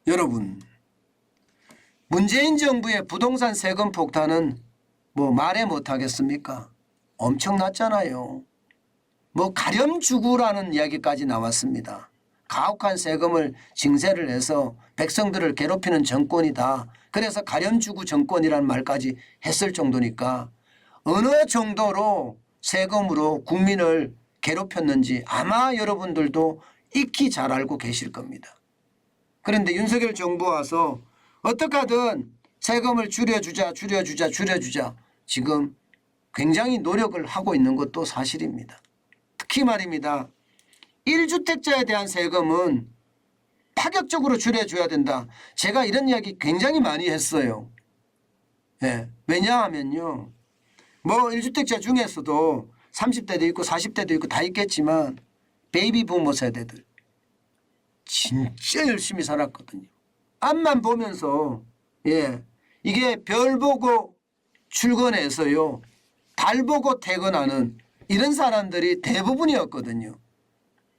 여러분, 문재인 정부의 부동산 세금 폭탄은 뭐 말해 못하겠습니까? 엄청났잖아요. 뭐 가렴주구라는 이야기까지 나왔습니다. 가혹한 세금을 징세를 해서 백성들을 괴롭히는 정권이다. 그래서 가렴주구 정권이라는 말까지 했을 정도니까 어느 정도로 세금으로 국민을 괴롭혔는지 아마 여러분들도 익히 잘 알고 계실 겁니다. 그런데 윤석열 정부 와서 어떻게 하든 세금을 줄여주자 지금 굉장히 노력을 하고 있는 것도 사실입니다. 특히 말입니다. 1주택자에 대한 세금은 파격적으로 줄여줘야 된다. 제가 이런 이야기 굉장히 많이 했어요. 예. 왜냐하면요. 뭐 1주택자 중에서도 30대도 있고 40대도 있고 다 있겠지만 베이비 부모 세대들 진짜 열심히 살았거든요. 앞만 보면서 이게 별 보고 출근해서요. 달 보고 퇴근하는 이런 사람들이 대부분이었거든요.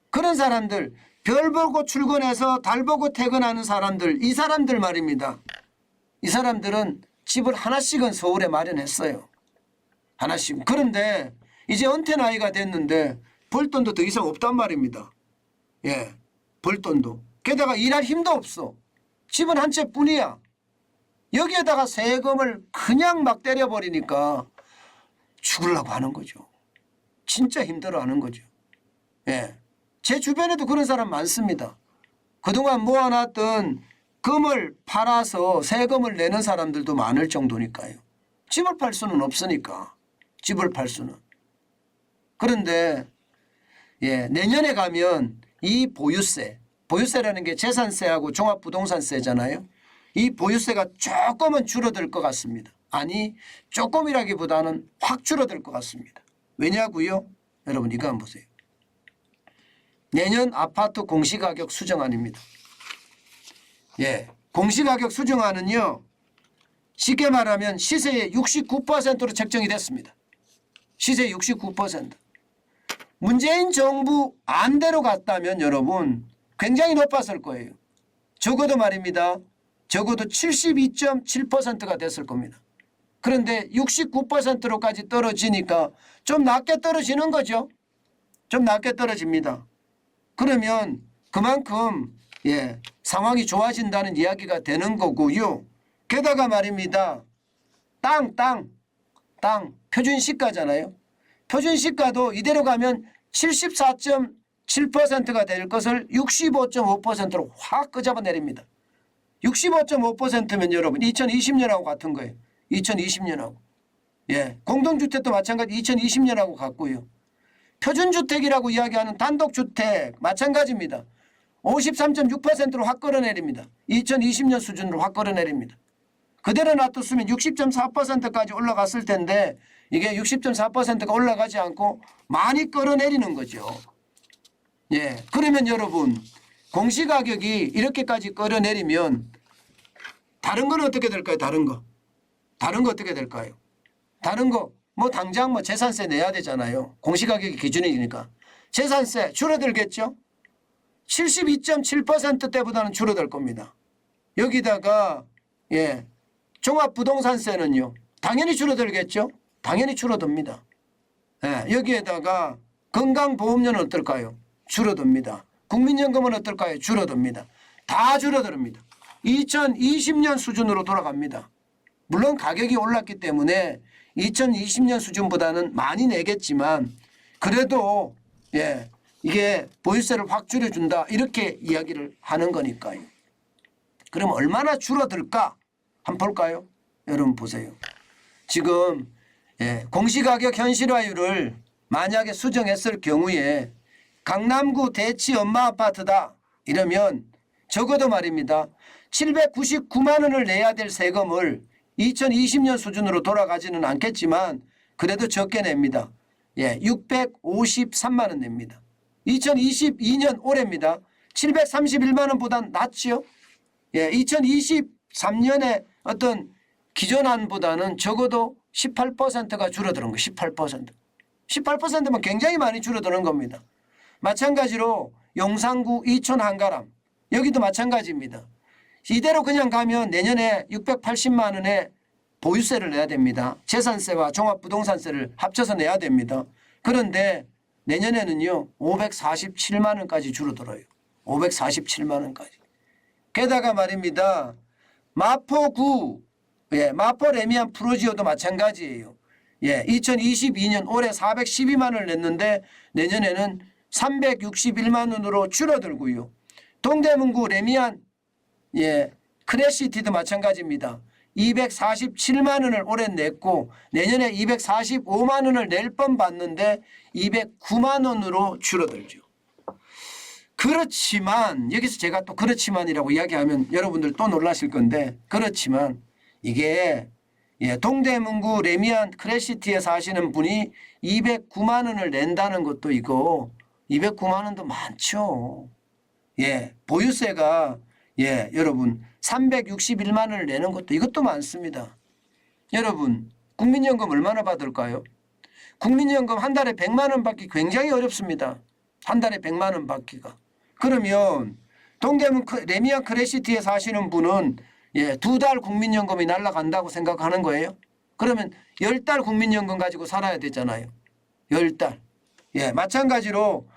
그런 사람들 별 보고 출근해서 달 보고 퇴근하는 사람들 이 사람들 말입니다. 이 사람들은 집을 하나씩은 서울에 마련했어요. 하나씩. 그런데 이제 은퇴 나이가 됐는데 벌 돈도 더 이상 없단 말입니다. 벌 돈도. 게다가 일할 힘도 없어. 집은 한 채뿐이야. 여기에다가 세금을 그냥 막 때려버리니까 죽으려고 하는 거죠. 진짜 힘들어하는 거죠. 제 주변에도 그런 사람 많습니다. 그동안 모아놨던 금을 팔아서 세금을 내는 사람들도 많을 정도니까요. 집을 팔 수는 없으니까. 집을 팔 수는. 그런데 내년에 가면 이 보유세라는 게 재산세하고 종합부동산세잖아요. 이 보유세가 조금은 줄어들 것 같습니다. 아니 조금이라기보다는 확 줄어들 것 같습니다. 왜냐고요? 여러분 이거 한번 보세요. 내년 아파트 공시가격 수정안입니다. 공시가격 수정안은요. 쉽게 말하면 시세의 69%로 책정이 됐습니다. 시세의 69%. 문재인 정부 안대로 갔다면 여러분 굉장히 높았을 거예요. 적어도 말입니다. 적어도 72.7%가 됐을 겁니다. 그런데 69%로까지 떨어지니까 좀 낮게 떨어지는 거죠. 좀 낮게 떨어집니다. 그러면 그만큼 상황이 좋아진다는 이야기가 되는 거고요. 게다가 말입니다. 땅 표준시가잖아요. 표준시가도 이대로 가면 74.7%가 될 것을 65.5%로 확 끄집어내립니다. 65.5%면 여러분 2020년하고 같은 거예요. 2020년하고. 공동주택도 마찬가지 2020년하고 같고요. 표준주택이라고 이야기하는 단독주택 마찬가지입니다. 53.6%로 확 끌어내립니다. 2020년 수준으로 확 끌어내립니다. 그대로 놔뒀으면 60.4%까지 올라갔을 텐데 이게 60.4%가 올라가지 않고 많이 끌어내리는 거죠. 그러면 여러분 공시가격이 이렇게까지 끌어내리면 다른 건 어떻게 될까요? 다른 거 어떻게 될까요? 다른 거 뭐 당장 뭐 재산세 내야 되잖아요. 공시가격이 기준이니까. 재산세 줄어들겠죠? 72.7%대보다는 줄어들 겁니다. 여기다가 종합부동산세는요. 당연히 줄어들겠죠? 당연히 줄어듭니다. 여기에다가 건강보험료는 어떨까요? 줄어듭니다. 국민연금은 어떨까요? 줄어듭니다. 다 줄어듭니다. 2020년 수준으로 돌아갑니다. 물론 가격이 올랐기 때문에 2020년 수준보다는 많이 내겠지만 그래도 이게 보유세를 확 줄여준다 이렇게 이야기를 하는 거니까요. 그럼 얼마나 줄어들까? 한번 볼까요? 여러분 보세요. 지금 공시가격 현실화율을 만약에 수정했을 경우에 강남구 대치 엄마아파트다 이러면 적어도 말입니다. 799만 원을 내야 될 세금을 2020년 수준으로 돌아가지는 않겠지만 그래도 적게 냅니다. 653만 원 냅니다. 2022년 올해입니다. 731만 원보다는 낮죠. 2023년에 어떤 기존안보다는 적어도 18%가 줄어드는 거예요. 18%. 18%면 굉장히 많이 줄어드는 겁니다. 마찬가지로 용산구 이촌 한가람 여기도 마찬가지입니다. 이대로 그냥 가면 내년에 680만 원의 보유세를 내야 됩니다. 재산세와 종합부동산세를 합쳐서 내야 됩니다. 그런데 내년에는요 547만 원까지 줄어들어요. 547만 원까지. 게다가 말입니다. 마포구 마포 레미안 프로지오도 마찬가지예요. 2022년 올해 412만 원을 냈는데 내년에는 361만 원으로 줄어들고요. 동대문구 레미안 크래시티도 마찬가지입니다. 247만 원을 올해 냈고 내년에 245만 원을 낼 뻔 봤는데 209만 원으로 줄어들죠. 그렇지만 여기서 제가 또 그렇지만이라고 이야기하면 여러분들 또 놀라실 건데 그렇지만 이게 동대문구 레미안 크래시티에 사시는 분이 209만 원을 낸다는 것도 이거 209만 원도 많죠. 보유세가 여러분 361만 원을 내는 것도 이것도 많습니다. 여러분 국민연금 얼마나 받을까요? 국민연금 한 달에 100만 원 받기 굉장히 어렵습니다. 한 달에 100만 원 받기가. 그러면 동대문 레미안 크래시티에 사시는 분은 2달 국민연금이 날아간다고 생각하는 거예요. 그러면 10달 국민연금 가지고 살아야 되잖아요. 10달. 마찬가지로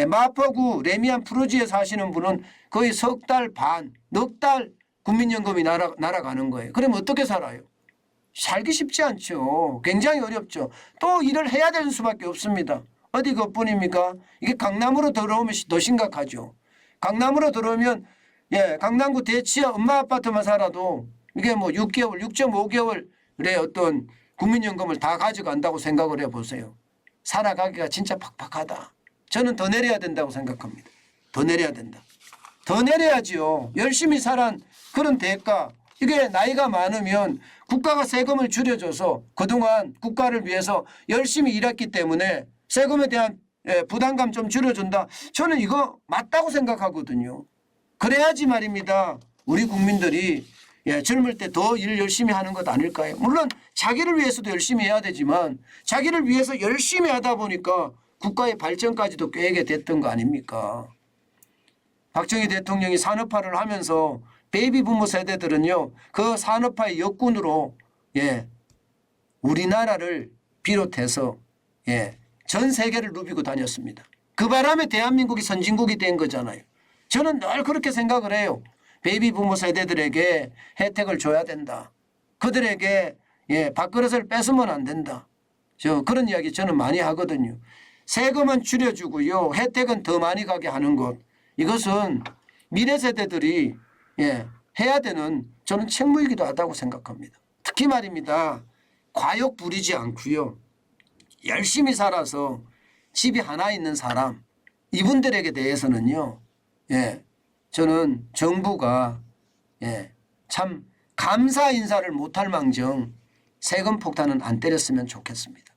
마포구 레미안 프로지에 사시는 분은 거의 석 달 반, 넉 달 국민연금이 날아가는 거예요. 그러면 어떻게 살아요? 살기 쉽지 않죠. 굉장히 어렵죠. 또 일을 해야 되는 수밖에 없습니다. 어디 그뿐입니까? 이게 강남으로 들어오면 더 심각하죠. 강남으로 들어오면 강남구 대치와 엄마 아파트만 살아도 이게 뭐 6개월, 6.5개월의 어떤 국민연금을 다 가져간다고 생각을 해보세요. 살아가기가 진짜 팍팍하다. 저는 더 내려야 된다고 생각합니다. 더 내려야 된다. 더 내려야지요. 열심히 살한 그런 대가. 이게 나이가 많으면 국가가 세금을 줄여줘서 그동안 국가를 위해서 열심히 일했기 때문에 세금에 대한 부담감 좀 줄여준다. 저는 이거 맞다고 생각하거든요. 그래야지 말입니다. 우리 국민들이 젊을 때 더 일 열심히 하는 것 아닐까요? 물론 자기를 위해서도 열심히 해야 되지만 자기를 위해서 열심히 하다 보니까 국가의 발전까지도 꾀게 됐던 거 아닙니까? 박정희 대통령이 산업화를 하면서 베이비 부모 세대들은요. 그 산업화의 역군으로 우리나라를 비롯해서 전 세계를 누비고 다녔습니다. 그 바람에 대한민국이 선진국이 된 거잖아요. 저는 늘 그렇게 생각을 해요. 베이비 부모 세대들에게 혜택을 줘야 된다. 그들에게 밥그릇을 뺏으면 안 된다. 그런 이야기 저는 많이 하거든요. 세금은 줄여주고요. 혜택은 더 많이 가게 하는 것. 이것은 미래 세대들이 해야 되는 저는 책무이기도 하다고 생각합니다. 특히 말입니다. 과욕 부리지 않고요. 열심히 살아서 집이 하나 있는 사람 이분들에게 대해서는요. 저는 정부가 참 감사 인사를 못할 망정 세금 폭탄은 안 때렸으면 좋겠습니다.